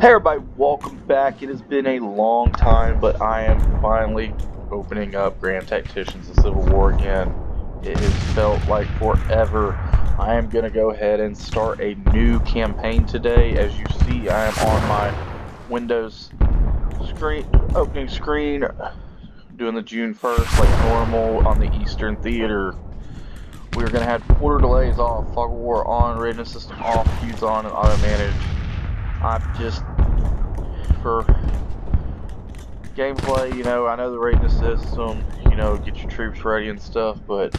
Hey everybody, welcome back. It has been a long time, but I am finally opening up Grand Tacticians: The Civil War again. It has felt like forever. I am going to go ahead and start a new campaign today. As you see, I am on my Windows opening screen, doing the June 1st like normal on the Eastern Theater. We're going to have order delays off, fog of war on, readiness system off, feuds on, and auto manage. I'm just, for gameplay, I know the readiness system, get your troops ready and stuff, but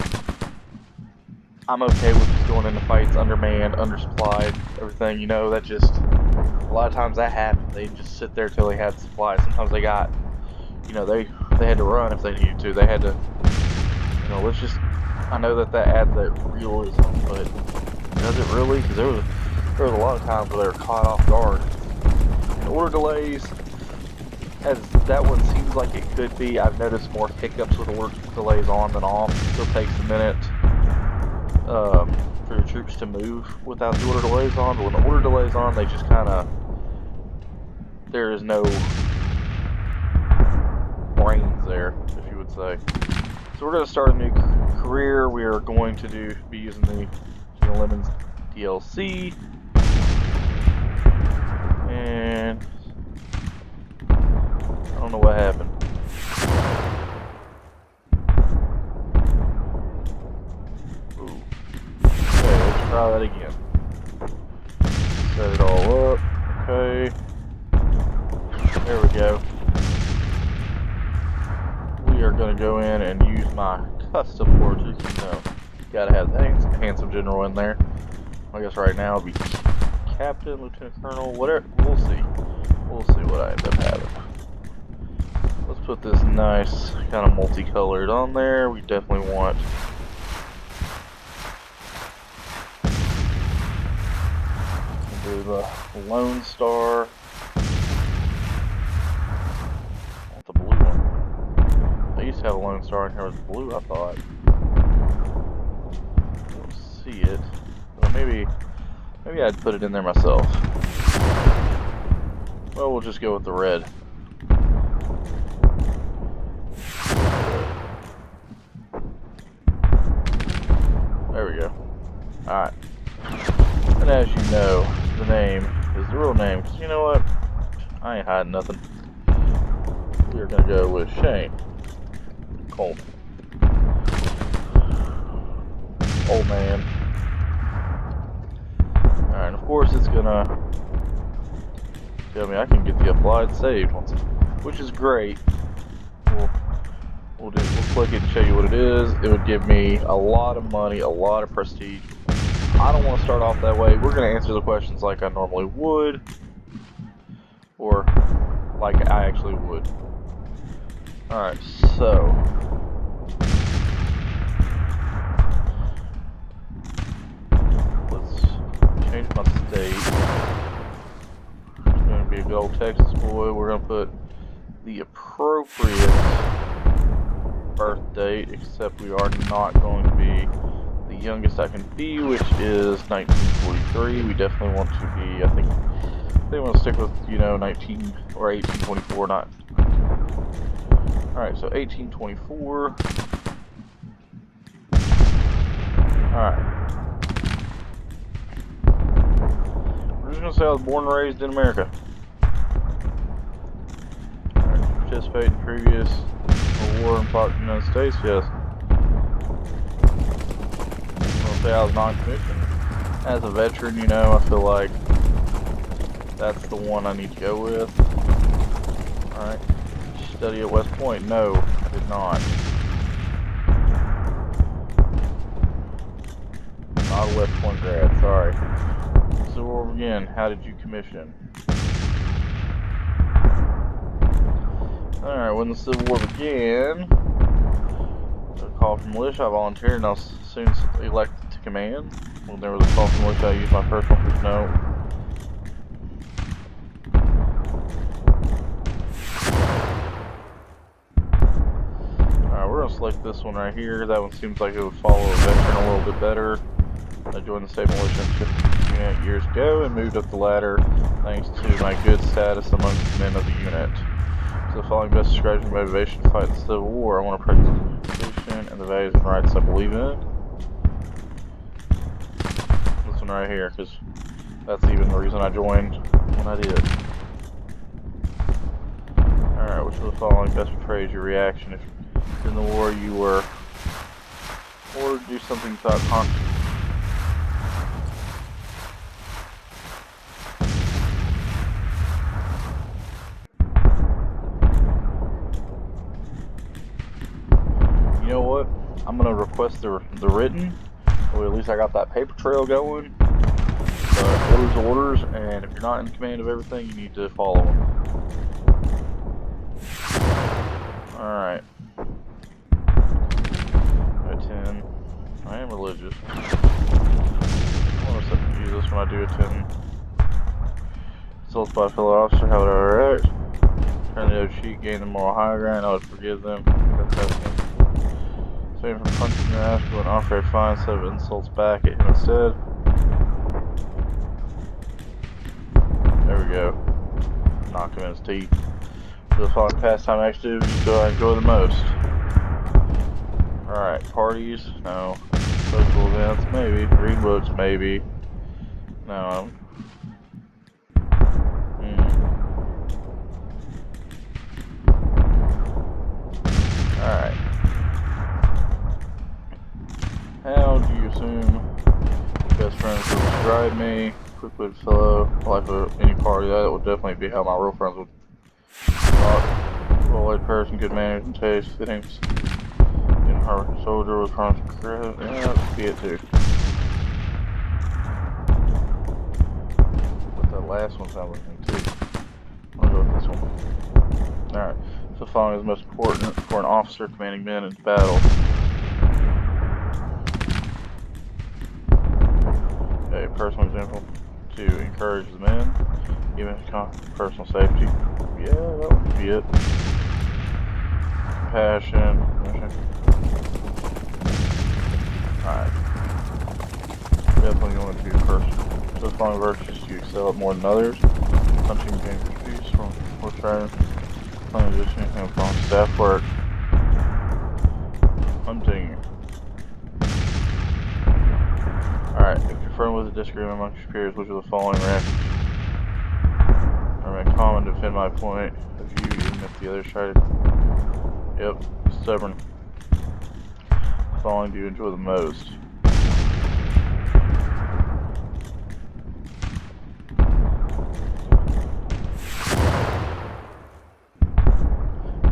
I'm okay with just going into fights undermanned, undersupplied, everything, that just, a lot of times that happened. They just sit there till they had supplies. Sometimes they got, they had to run if they needed to. They had to, let's just, I know that adds that realism, but does it really? Because there was a lot of times where they were caught off guard. And order delays, as that one seems like it could be. I've noticed more hiccups with order delays on than off. It still takes a minute for your troops to move without the order delays on, but when the order delays on, they just kind of, there is no brains there, if you would say. So we're going to start a new career. We are going to be using the Gina Lemons DLC, and I don't know what happened. Ooh. Okay, let's try that again. Set it all up. Okay. There we go. We are going to go in and use my custom portraits. Gotta have the handsome general in there. I guess right now it'll be captain, lieutenant colonel, whatever. We'll see. We'll see what I end up having. Let's put this nice, kind of multicolored on there. We definitely want to do the Lone Star. I want the blue one. I used to have a Lone Star in here with blue, I thought. I don't see it. Well, maybe I'd put it in there myself. Well, we'll just go with the red. There we go. Alright. And as you know, the name is the real name. Because you know what? I ain't hiding nothing. We're going to go with Shane Coleman. Old man. Alright, and of course it's going to tell me I can get the applied saved once, which is great. We'll click it and show you what it is. It would give me a lot of money, a lot of prestige. I don't want to start off that way. We're going to answer the questions like I normally would, or like I actually would. Alright, so let's change my state. It's going to be a good old Texas boy. We're going to put the appropriate birth date, except we are not going to be the youngest I can be, which is 1943. We definitely want to be, I think they want to stick with, 19 or 1824, not 19. Alright, so 1824. Alright. We're just going to say I was born and raised in America. Alright, participate in previous war and fought in the United States, yes. Say I was non-commissioned. As a veteran, I feel like that's the one I need to go with. Alright. Study at West Point? No, I did not. Not a West Point grad, sorry. So we'll begin. How did you commission? Alright, when the Civil War began, a call from militia, I volunteered and I was soon elected to command. When there was a call from militia, I used my personal personnel. Alright, we're going to select this one right here. That one seems like it would follow a veteran a little bit better. I joined the state militia unit years ago and moved up the ladder thanks to my good status amongst the men of the unit. So the following best describes your motivation to fight the Civil War. I want to practice the Constitution and the values and rights I believe in. This one right here, because that's even the reason I joined when I did. Alright, which of the following best portrays your reaction if in the war you were, or do something you thought conscious. You know what? I'm gonna request the written, or at least I got that paper trail going. Orders are orders, and if you're not in command of everything, you need to follow them. Alright. At 10. I am religious. I want to use this when I do attend. Insults by a fellow officer, how would I react? Turn the other cheek, gain the moral high ground, I would forgive them. Save him from punching your ass, but offer a fine set of insults back at him instead. There we go. Knock him in his teeth. So the following pastime activities do I enjoy the most? Alright, parties? No. Social events? Maybe. Read books? Maybe. No. Alright. How do you assume best friends would describe me? Quick-witted fellow, life of any party. That would definitely be how my real friends would talk. Well-led person, good manners and taste, fitting in her soldier with promise of credit. Yeah, that would be it too. But that last one sounds like me too. I'm gonna go with this one. Alright. So following is most important for an officer commanding men in battle. A personal example to encourage the men, even personal safety. Yeah, that one could be it. Compassion. Alright. Definitely going to be personal. So following virtues you excel at more than others. Punching gains peace from horse riding. Position and from staff work. Hunting. Alright, if confronted with a disagreement amongst your peers, which of the following reactions are common to defend my point of view, even if the others try to. Yep, stubborn. The following do you enjoy the most?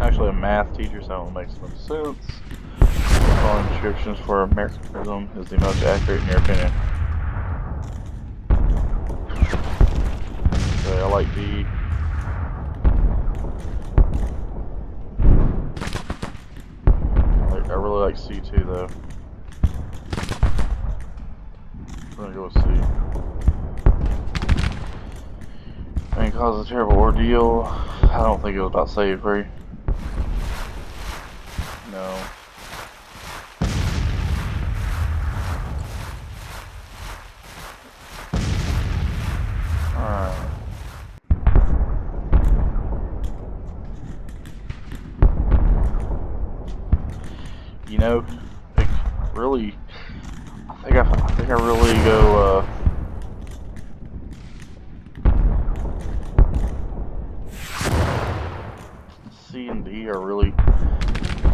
Actually, a math teacher, so that one makes no sense. The following descriptions for Americanism is the most accurate in your opinion. Okay, I like B. I really like C too, though. We're gonna go with C. And cause a terrible ordeal. I don't think it was about slavery. No. Alright. You know, like, really, I think I really go, C and D are really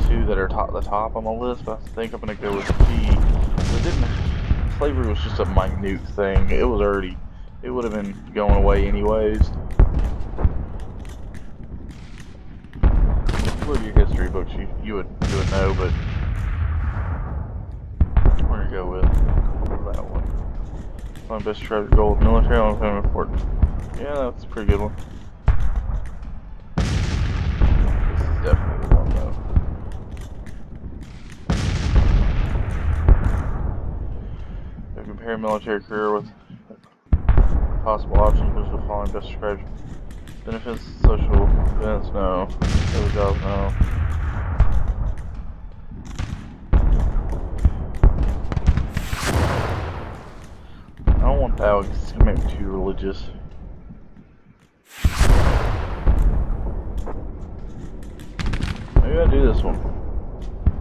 two that are the top on the list, but I think I'm gonna go with D. Slavery was just a minute thing. It would have been going away anyways. Look at your history books, you would know, but we're gonna go with that one. My best treasure gold military, I'm very important. Yeah, that's a pretty good one. This is definitely the one though. To compare military career with possible options, which the following best describes benefits, social events, no. Daily jobs, no. want that one, 'cause it's gonna make me too religious. Maybe I'll do this one.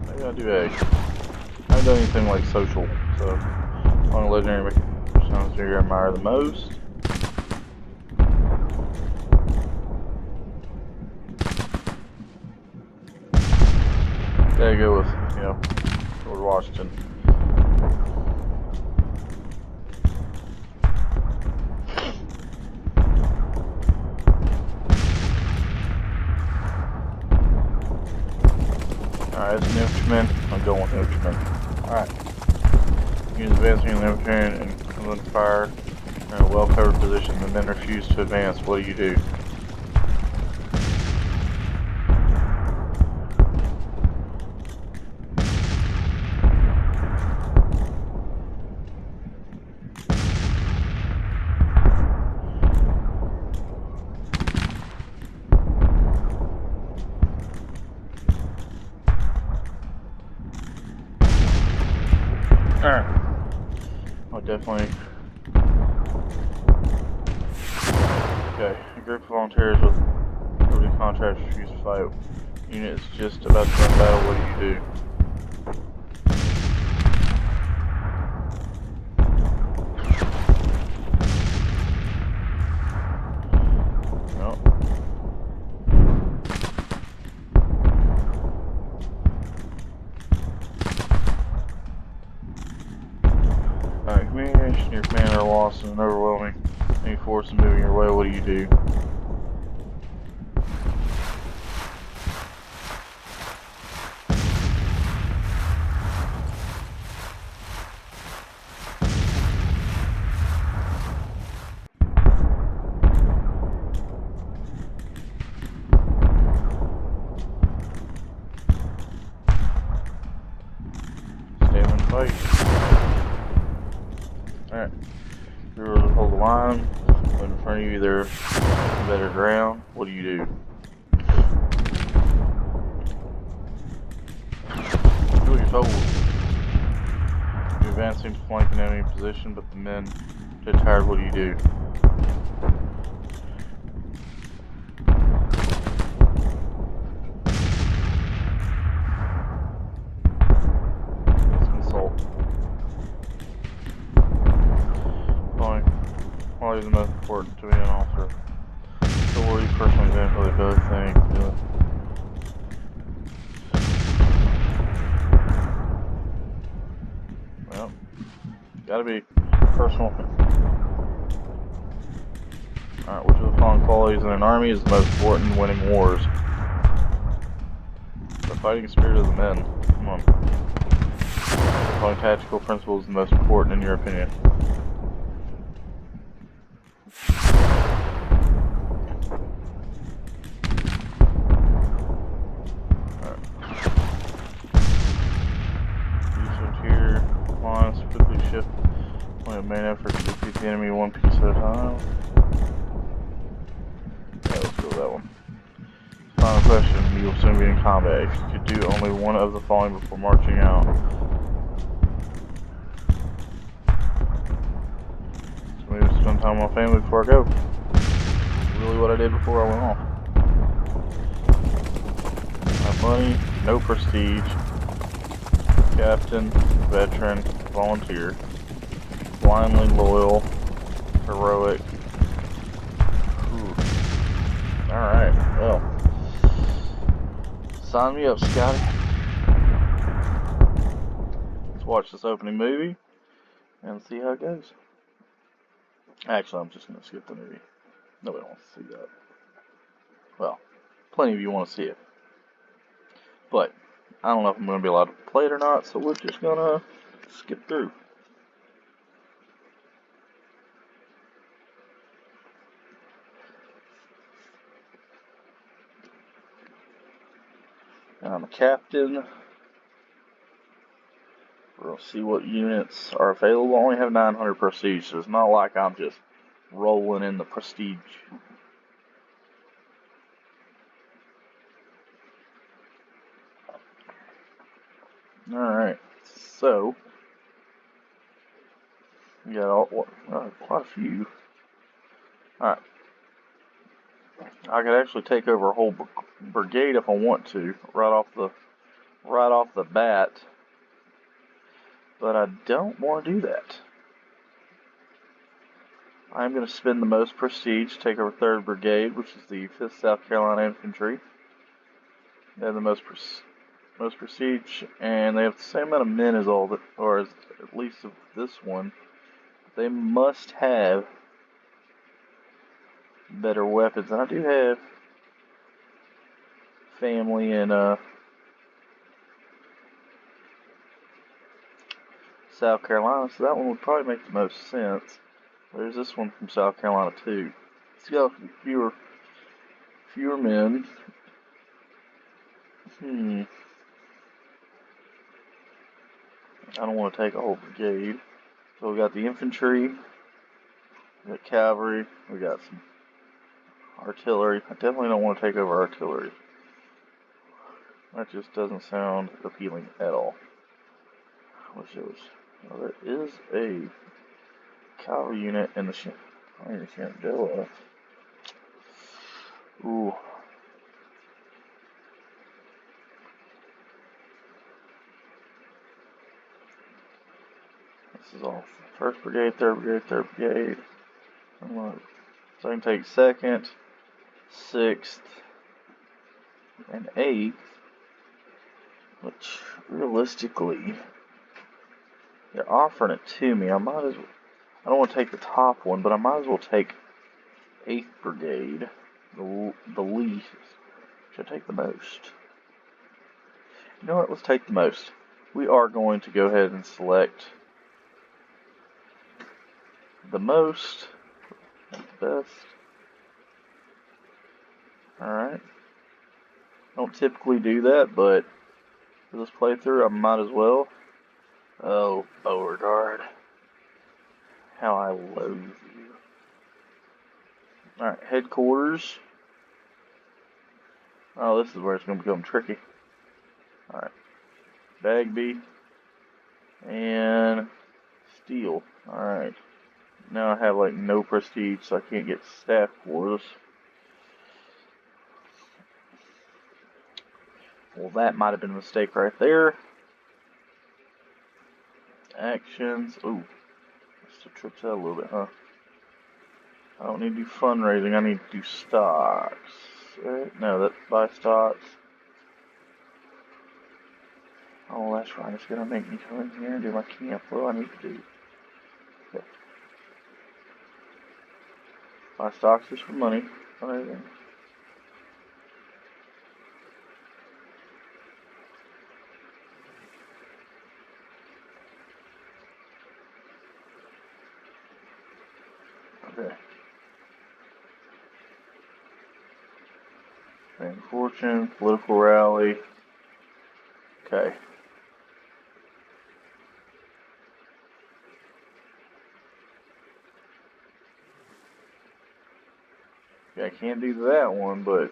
Maybe I'll do A. I haven't done anything like social, so on legendary sounds you admire the most. Gotta go with, George Washington. Alright, it's an infantryman. I'm going with infantryman. Alright. Use advancing in the infantry and come on fire in a well-covered position and then refuse to advance. What do you do? Alright. Oh, definitely. Okay, a group of volunteers with liberty contracts refuse to fight. Unit is just about to run battle. What do you do? Alright, communication your commander are lost in an overwhelming enemy force and moving your way. What do you do? Stand and fight. Alright. You hold the line. When in front of you, they're better ground. What do you do? Do what you're told. You're advancing to flank an enemy position, but the men get tired. What do you do? Let's consult. Quality is the most important to me and also the war you personally didn't really both think. Well, gotta be personal. Alright, which of the following qualities in an army is the most important in winning wars? The fighting spirit of the men. Come on. The following tactical principle is the most important in your opinion. Lines quickly shift when a main effort to defeat the enemy one piece at a time. Yeah, let's go with that one. Final question, you will soon be in combat. If you could do only one of the following before marching out. So maybe spend time with my family before I go. That's really what I did before I went off. I have money, no prestige, captain, veteran, volunteer, blindly loyal, heroic. Alright, well. Sign me up, Scotty. Let's watch this opening movie and see how it goes. Actually, I'm just going to skip the movie. Nobody wants to see that. Well, plenty of you want to see it. But I don't know if I'm going to be allowed to play it or not, so we're just going to skip through. And I'm a captain. We'll see what units are available. I only have 900 prestige, so it's not like I'm just rolling in the prestige. Alright, so You got quite a few. Alright. I could actually take over a whole brigade if I want to, right off the bat. But I don't want to do that. I'm going to spend the most prestige, take over 3rd Brigade, which is the 5th South Carolina Infantry. They have the most prestige, and they have the same amount of men as at least of this one. They must have better weapons, and I do have family in South Carolina, so that one would probably make the most sense. There's this one from South Carolina too. It's got fewer men. I don't want to take a whole brigade. So we got the infantry, we got cavalry, we got some artillery. I definitely don't want to take over artillery. That just doesn't sound appealing at all. I wish it was. Well, there is a cavalry unit in the Shenandoah. Ooh. This is all 1st Brigade, 3rd Brigade, 3rd Brigade. So I can take 2nd, 6th, and 8th, which realistically, they're offering it to me. I don't want to take the top one, but I might as well take 8th Brigade, the least. Should I take the most? You know what? Let's take the most. We are going to go ahead and select the most, the best. Alright. Don't typically do that, but for this playthrough, I might as well. Oh, Beauregard. How I loathe you. Alright, headquarters. Oh, this is where it's going to become tricky. Alright. Bagby. And Steel. Alright. Now I have like no prestige, so I can't get staff quarters. Well, that might have been a mistake right there. Actions. Ooh. This trips out a little bit, huh? I don't need to do fundraising, I need to do stocks. Right? No, that's buy stocks. Oh, that's right. It's gonna make me come in here and do my camp. What do I need to do? Okay. Buy stocks is for money. Fundraising. Okay. Fame, fortune, political rally. Okay. Yeah, I can't do that one, but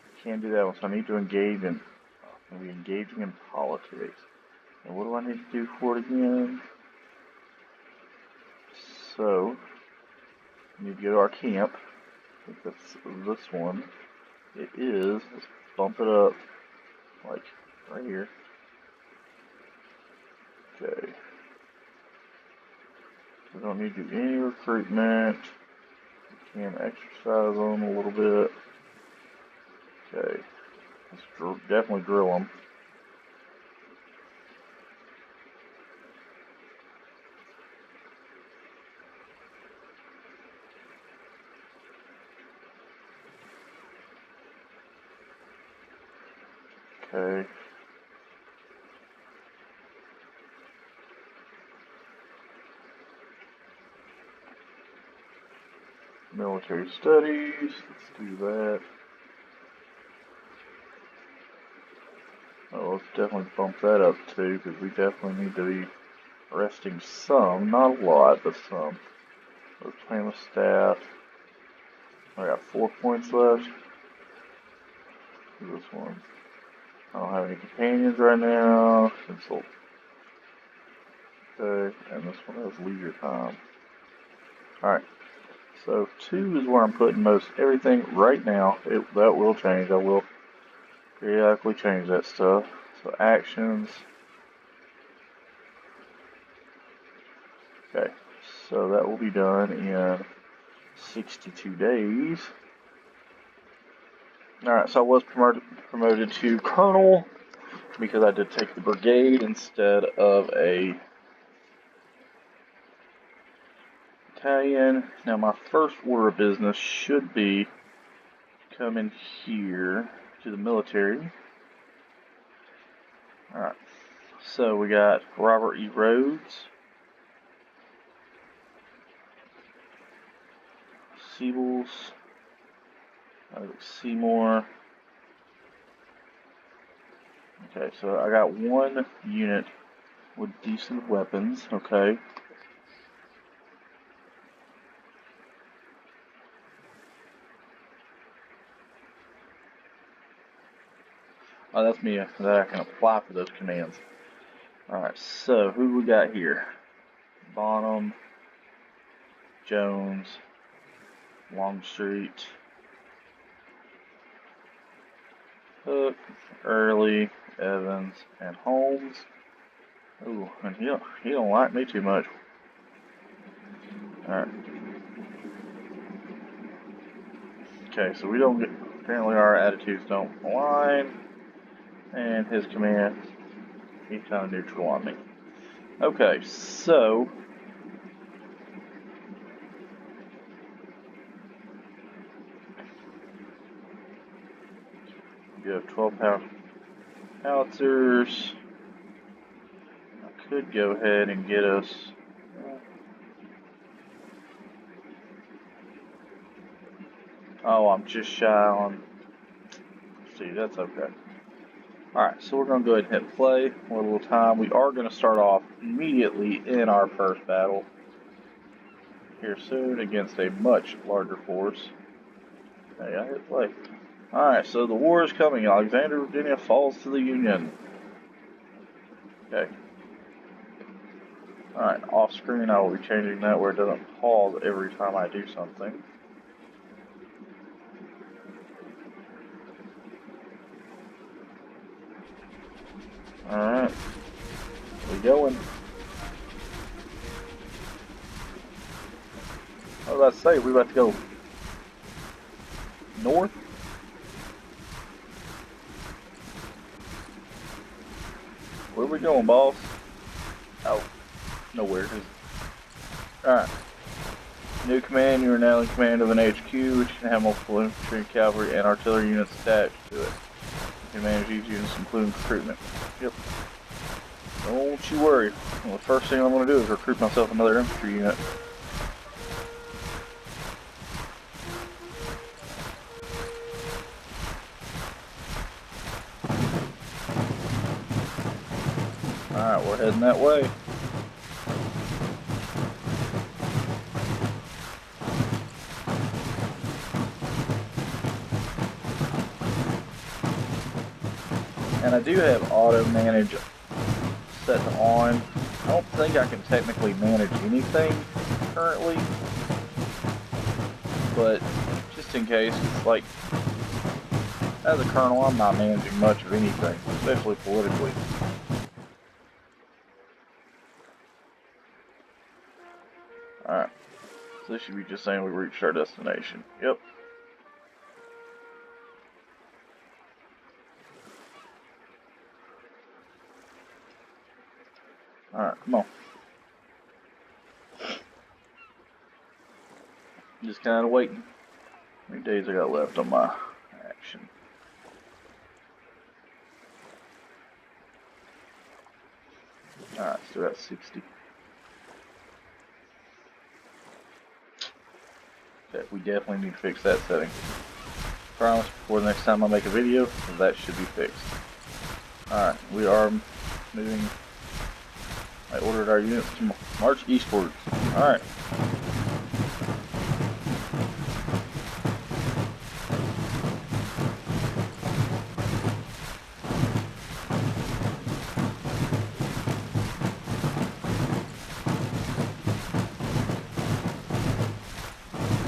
I can't do that one, so I need to engage in maybe engaging in politics. And what do I need to do for it again? So we need to go to our camp. I think that's this one. It is. Let's bump it up, like right here. Okay. We don't need to do any recruitment. We can exercise them a little bit. Okay. Let's definitely drill them. Okay. Military studies. Let's do that. Oh, let's definitely bump that up too, because we definitely need to be resting some, not a lot, but some. Let's plan with staff. I got 4 points left. This one. I don't have any companions right now. Consult. Okay, and this one has leisure time. Alright, so 2 is where I'm putting most everything right now. That will change. I will periodically change that stuff. So actions. Okay, so that will be done in 62 days. Alright, so I was promoted to colonel because I did take the brigade instead of a battalion. Now my first order of business should be coming here to the military. Alright, so we got Robert E. Rhodes, Siebels, Seymour. Okay, so I got 1 unit with decent weapons, okay. Oh, that's me, that I can apply for those commands. Alright, so who do we got here? Bonham, Jones, Longstreet, Hook, Early, Evans, and Holmes. Ooh, and he don't like me too much. Alright. Okay, so we don't get, apparently our attitudes don't align. And his command, he's kind of neutral on me. Okay, so you have 12-pound howitzers. I could go ahead and get us. Oh, I'm just shy on. See, that's okay. Alright, so we're going to go ahead and hit play. We're a little time. We are going to start off immediately in our first battle here soon against a much larger force. Hey, I hit play. Alright, so the war is coming. Alexander, Virginia falls to the Union. Okay. Alright, off screen I will be changing that where it doesn't pause every time I do something. Alright. We going. What did I say? We about to go north? Where we going, boss? Oh, nowhere. Alright. New command, you are now in command of an HQ, which can have multiple infantry, cavalry, and artillery units attached to it. You can manage these units, including recruitment. Yep. Don't you worry. Well, the first thing I'm going to do is recruit myself another infantry unit. Alright, we're heading that way. And I do have auto manage set on. I don't think I can technically manage anything currently, but just in case, it's like, as a colonel, I'm not managing much of anything, especially politically. Alright, so this should be just saying we reached our destination. Yep. Alright, come on. Just kind of waiting. How many days I got left on my action? Alright, still got 60. Okay, we definitely need to fix that setting. Promise before the next time I make a video, that should be fixed. Alright, we are moving. I ordered our units to march eastward. Alright.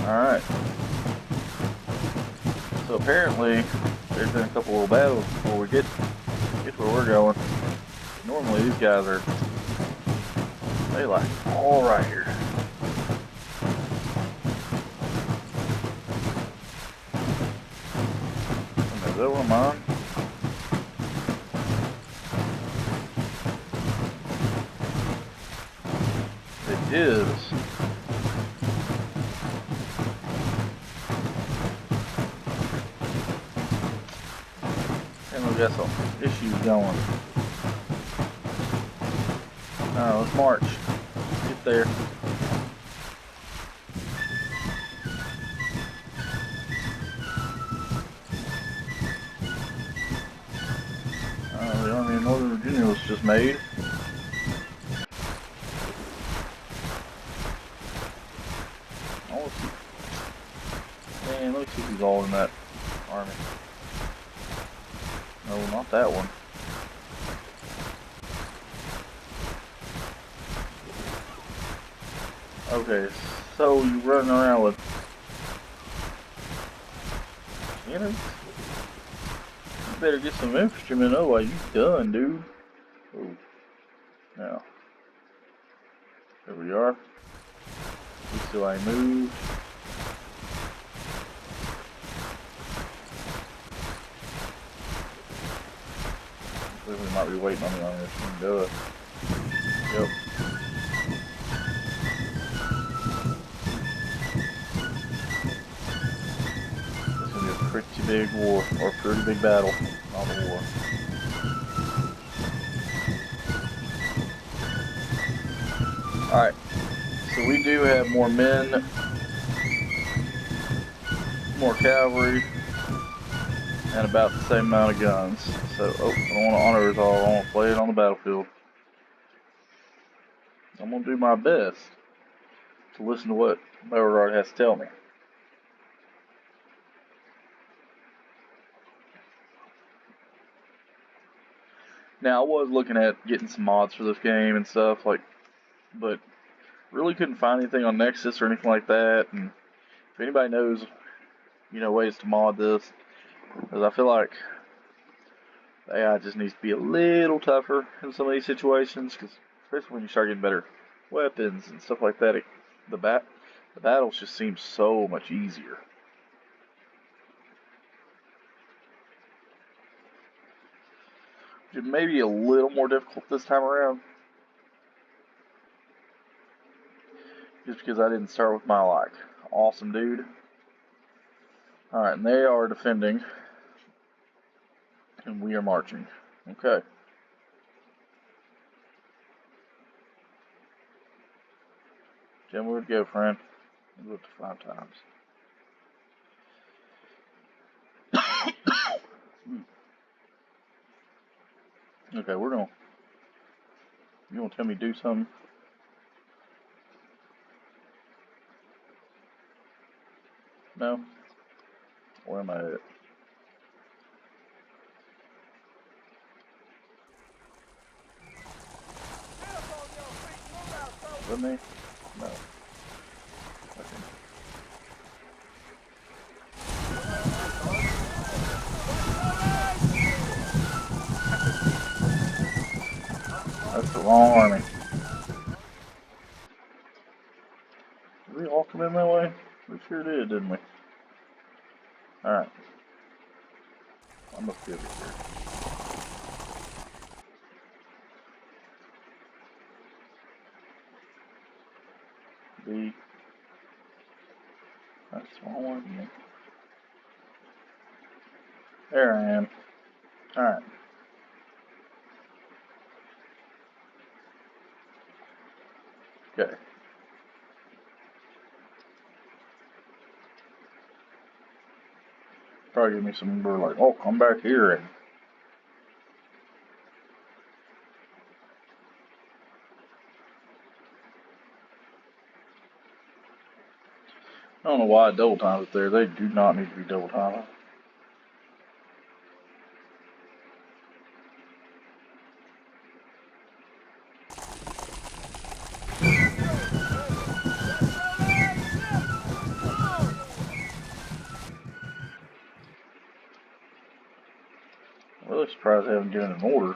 Alright. So apparently, there's been a couple little battles before we get where we're going. Normally these guys are, they like all right here. Is that one of mine? It is. And we got some issues going. Alright, let's march. Get there. The Army of Northern Virginia was just made. Man, let me see who's all in that army. No, not that one. Okay, so you running around with cannons? You better get some infantrymen. Oh, why you done, dude? Oh, now there we are. So I move. We might be waiting on the army to do it. Yep. This is gonna be a pretty big war, or a pretty big battle, not a war. Alright, so we do have more men, more cavalry, and about the same amount of guns. So, I don't want to honor us all, I want to play it on the battlefield. I'm going to do my best to listen to what Beauregard has to tell me. Now, I was looking at getting some mods for this game and stuff, but really couldn't find anything on Nexus or anything like that. And if anybody knows, ways to mod this, because I feel like the AI just needs to be a little tougher in some of these situations, because especially when you start getting better weapons and stuff like that, the battles just seem so much easier. It may be a little more difficult this time around, just because I didn't start with my awesome dude. Alright, and they are defending, and we are marching. Okay. Jim, where would go, friend? We looked 5 times. Okay, you gonna tell me to do something? No? Where am I at? With me? No. Okay. That's the wrong army. Did we all come in that way? We sure did, didn't we? Alright. I must be over here. B. That's the wrong one. There I am. Alright. Okay. Probably give me some more oh, come back here and I don't know why I double time it there. They do not need to be double timing. really surprised they haven't given an order.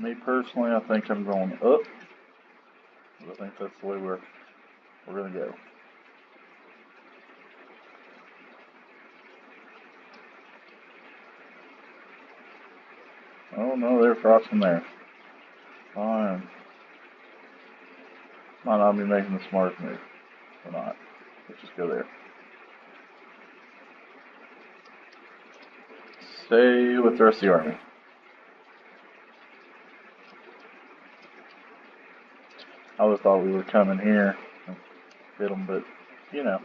Me personally, I think I'm going up. I think that's the way we're gonna go. Oh no, they're crossing there. Fine. Might not be making the smartest move. Or not. Let's just go there. Stay with the rest of the army. I always thought we would come in here and hit them, but, you know.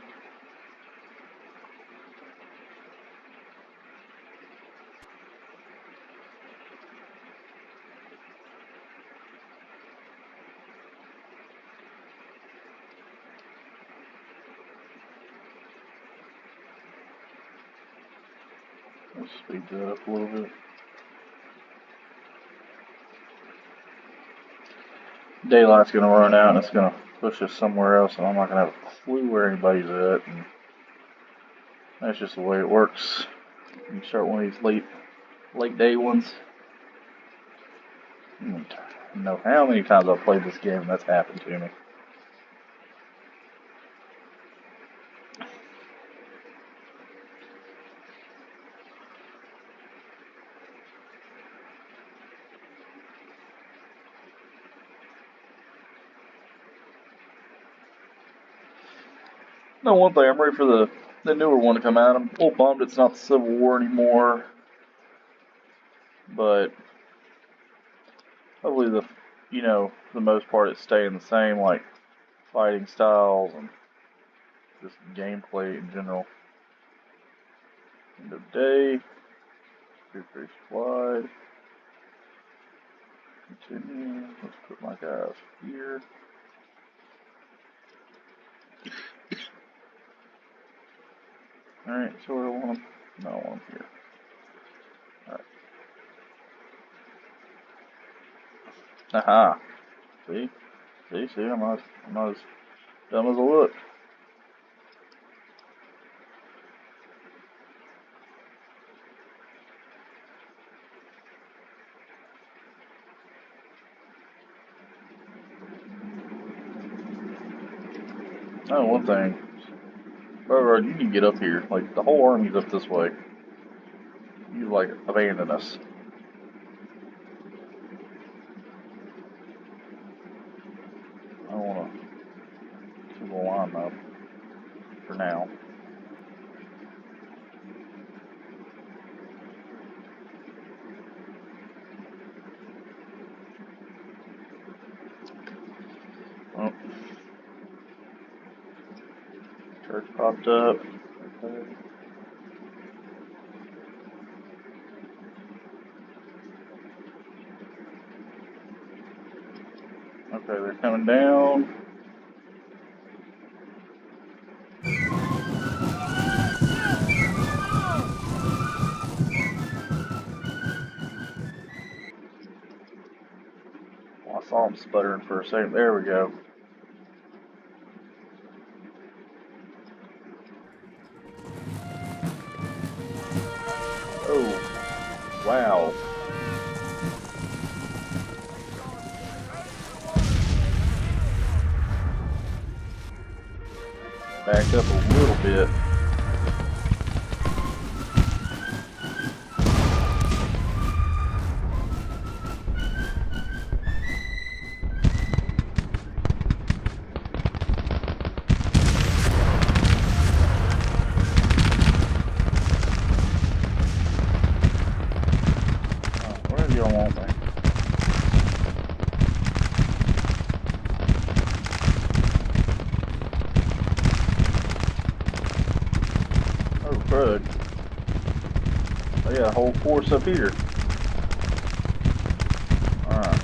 Let's speed that up a little bit. Daylight's going to run out and it's going to push us somewhere else, and I'm not going to have a clue where anybody's at. And that's just the way it works. You start one of these late day ones. I don't know how many times I've played this game and that's happened to me. No, one thing, I'm ready for the newer one to come out. I'm a little bummed it's not the Civil War anymore, but hopefully the most part it's staying the same, like fighting styles and just gameplay in general. End of day, pretty slide. Continue. Let's put my guys here. Alright, so where do I want them? No, I want them here. Alright. Aha. See, I'm not as dumb as I look. Oh, one thing. Railroad, you can get up here. Like, the whole army's up this way. You, like, abandon us. I don't want to keep the line up for now. Oh. Church popped up. Okay. Okay, they're coming down. Well, I saw them sputtering for a second. There we go. Oh, wow. Backed up a little bit. Where do you want me? Crud. Oh yeah, a whole force up here. Alright.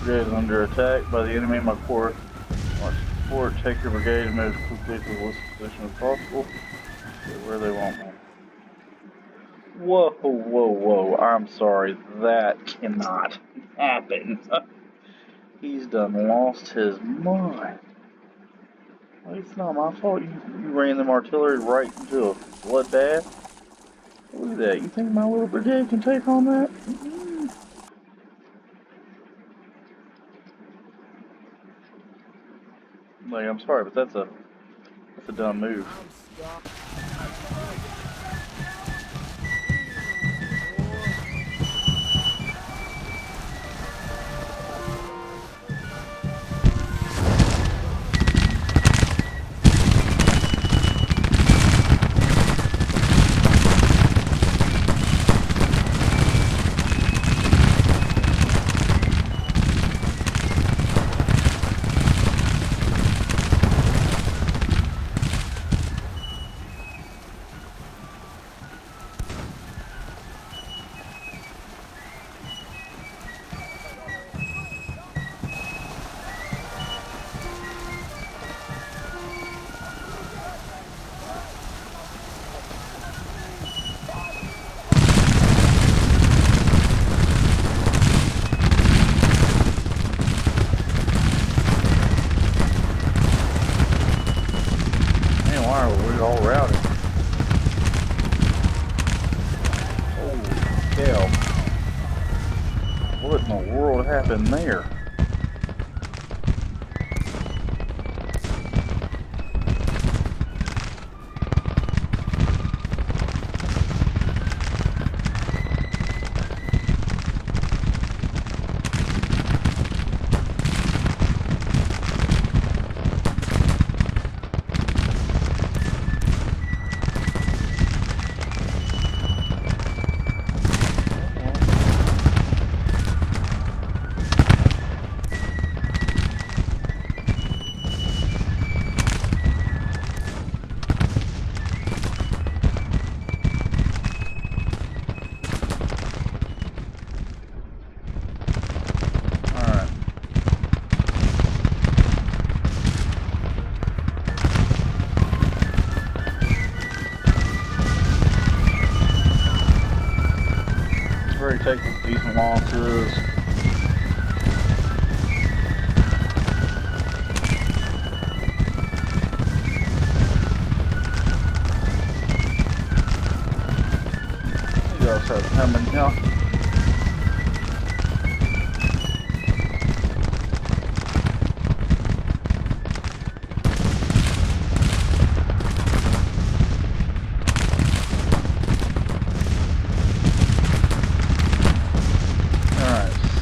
brigade is under attack by the enemy. My corps wants support. Take your brigade and move as quickly to the lowest position as possible. Get where they want me. Whoa, whoa, whoa. I'm sorry. That cannot happen. He's done lost his mind. Well, it's not my fault. You ran them artillery right into a bloodbath. Look at that. You think my little brigade can take on that? Like, I'm sorry, but that's a dumb move. All routed. Holy cow. What in the world happened there? Take decent losses. You guys start coming now.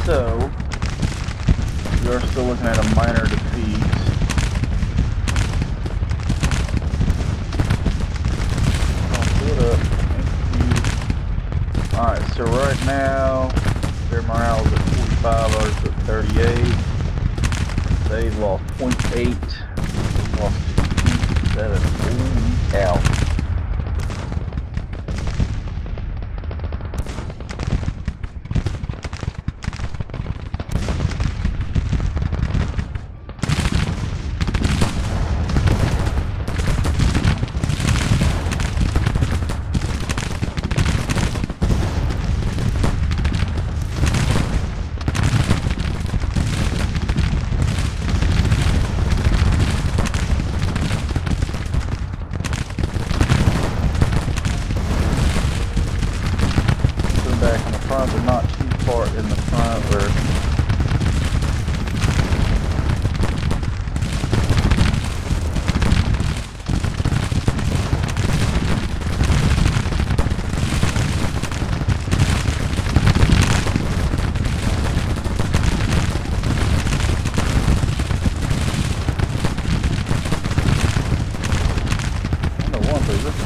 So, we are still looking at a minor defeat. I'll pull it up. Alright, so right now, their morale is at 45, ours at 38. They've lost 0.8. We've lost 2.7. Holy cow. Back in the front, but not too far in the front where I know one thing, this is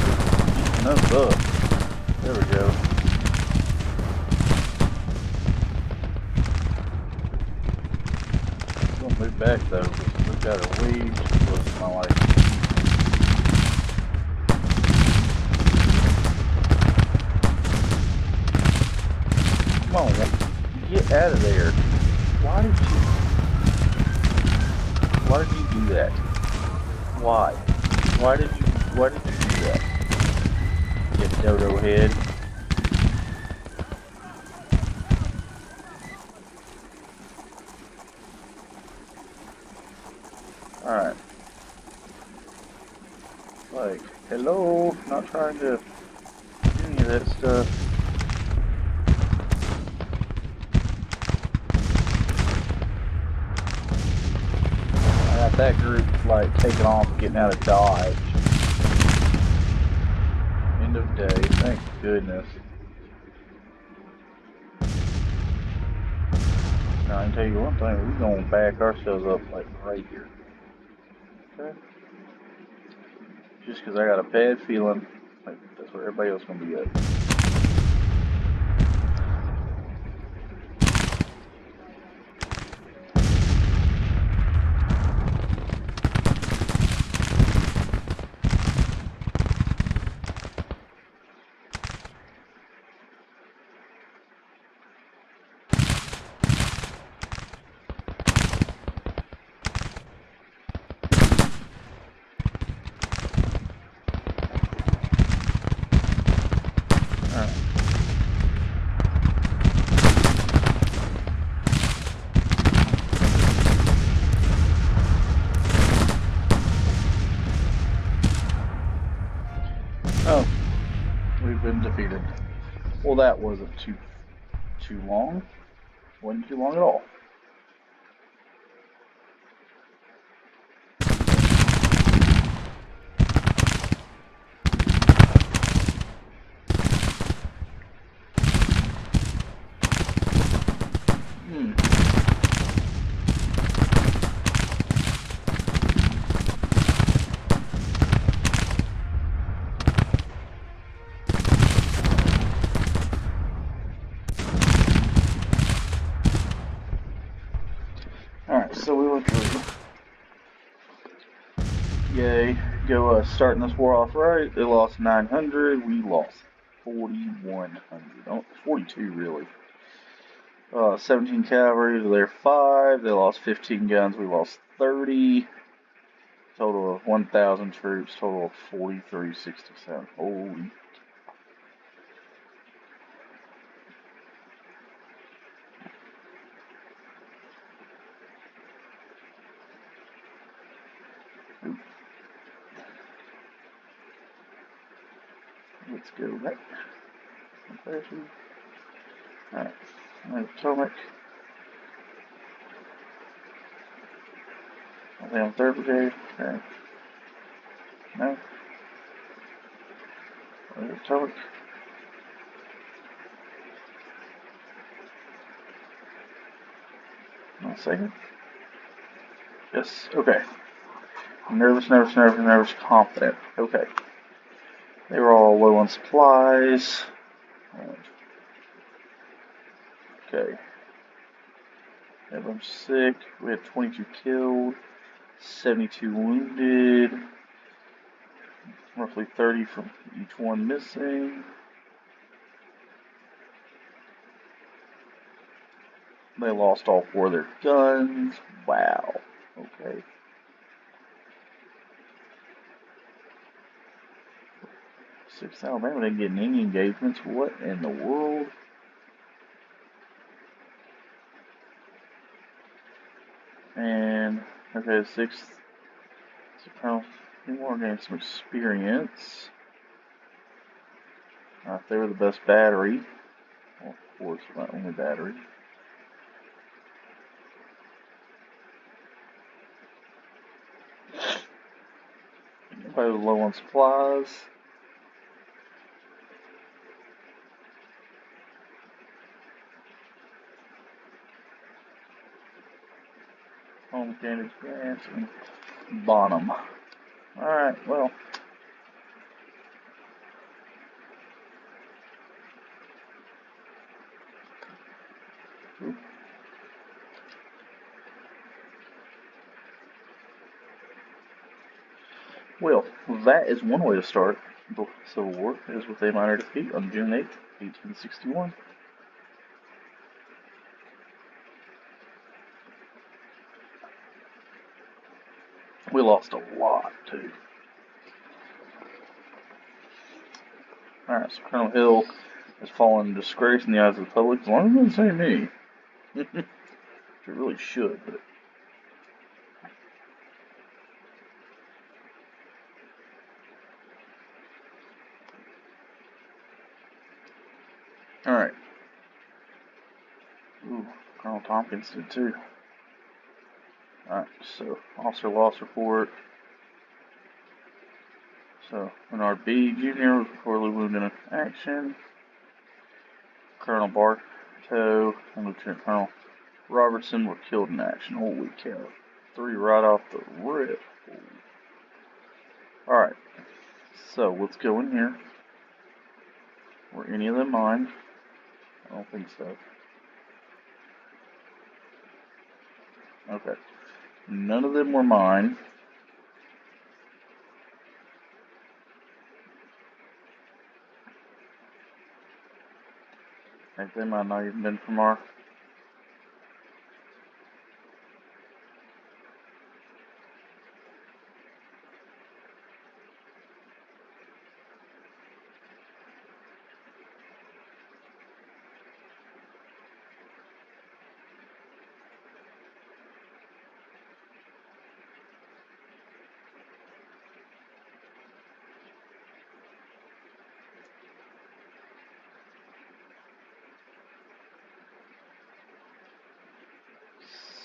eating us up. There we go. Move back though, because we've got a lead. Looks my like. Come on, get out of there. Why Why did you do that? Why? Why did you do that? You dodo head. Alright. Like, hello, not trying to do any of that stuff. I got that group, like, taking off, getting out of Dodge. End of day, thank goodness. Now, I can tell you one thing, we're gonna back ourselves up, like, right here. Okay? Just because I got a bad feeling, like, that's where everybody else is gonna be at. Oh, we've been defeated. Well, that wasn't too long. Wasn't too long at all. Alright, so we went through. Yay, go starting this war off right. They lost 900, we lost 4,100. Oh, 42 really. 17 cavalry to their 5. They lost 15 guns, we lost 30. Total of 1,000 troops, total of 4367. Holy. Let's go back. Alright, Potomac. Are they on 3rd Brigade? Okay. No? Potomac. One second. Yes, okay. Nervous, confident. Okay. They were all low on supplies. Okay. Everyone's sick. We had 22 killed, 72 wounded, roughly 30 from each one missing. They lost all 4 of their guns. Wow. Okay. 6th Alabama didn't get any engagements. What in the world? And, okay, 6th Soprano gained some experience. They were the best battery. Well, of course, not only battery. Everybody was low on supplies. Home Candidates Grants and Bonham. Alright, well. Well, that is one way to start the Civil War, is with a minor defeat on June 8th, 1861. We lost a lot, too. Alright, so Colonel Hill has fallen in disgrace in the eyes of the public, as long as it doesn't say me. It really should, but... Alright. Ooh, Colonel Tompkins did too. Alright, so officer loss report. So, Bernard B. Jr. was reportedly wounded in action. Colonel Bartow and Lieutenant Colonel Robertson were killed in action. Holy cow. 3 right off the rip. Alright, so let's go in here. Were any of them mine? I don't think so. Okay. None of them were mine. I think they might not even been from our...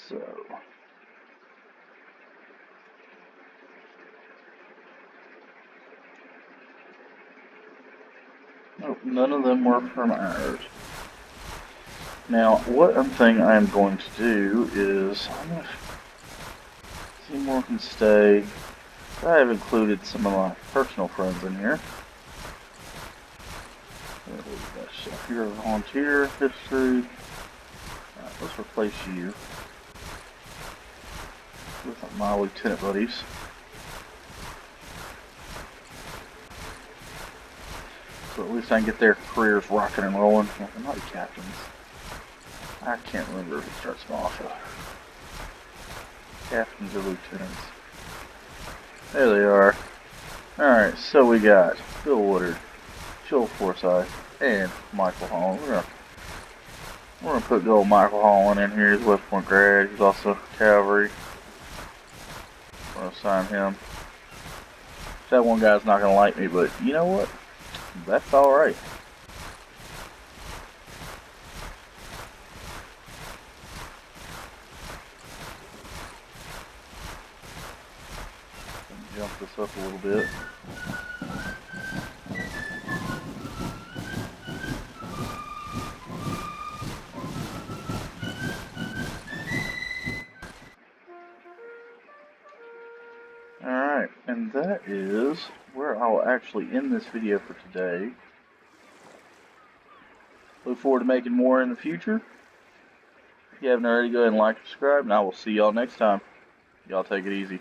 So... Nope, none of them were from ours. Now, what I'm thinking I am going to do is, I'm going to see more can stay. I have included some of my personal friends in here. If you're a volunteer, history. Alright, let's replace you with my lieutenant buddies. So at least I can get their careers rocking and rolling. Well, they're not captains. I can't remember if it starts off. Captains or lieutenants. There they are. Alright, so we got Bill Woodard, Joel Forsyth, and Michael Holland. We're gonna put good old Michael Holland in here. He's West Point grad. He's also cavalry. We're gonna assign him. That one guy's not gonna like me, but you know what? That's alright. Jump this up a little bit. Alright, and that is where I'll actually end this video for today. Look forward to making more in the future. If you haven't already, go ahead and like and subscribe, and I will see y'all next time. Y'all take it easy.